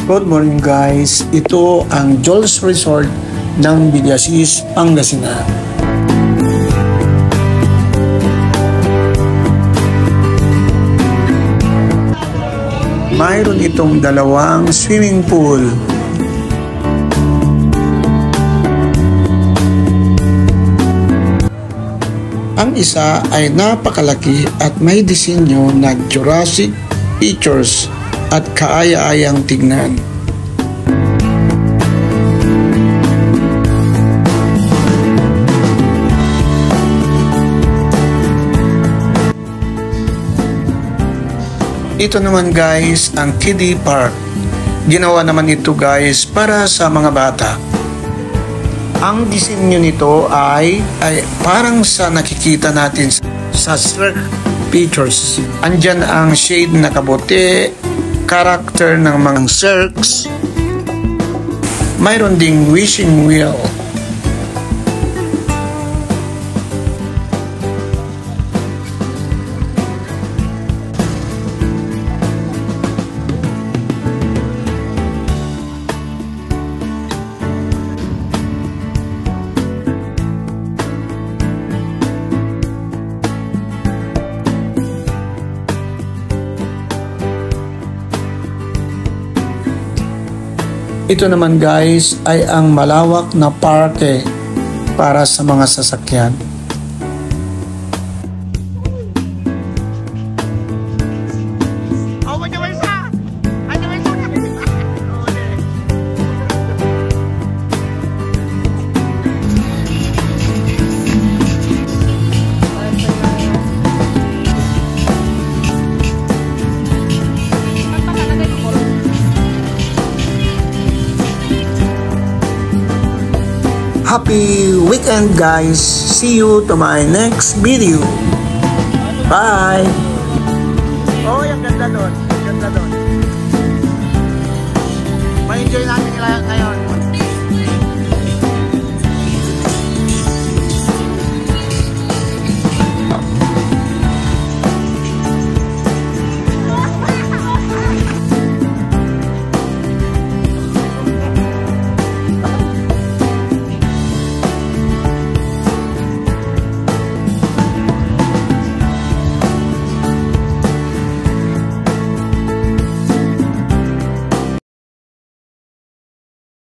Good morning guys, ito ang Joel's Resort ng Villasis, Pangasinan. Mayroon itong dalawang swimming pool. Ang isa ay napakalaki at may disenyo na Jurassic features at kaaya-ayang tignan. Ito naman guys ang kiddie park. Ginawa naman ito guys para sa mga bata. Ang disenyo nito ay parang sa nakikita natin sa Shrek pictures. Andyan ang shade na kabote, character ng mga circs. Mayroon ding wishing wheel. Ito naman guys ay ang malawak na parke para sa mga sasakyan. Happy weekend guys! See you to my next video. Bye! Oh, yung ganda doon. Ganda doon. Ma-enjoy natin ngayon.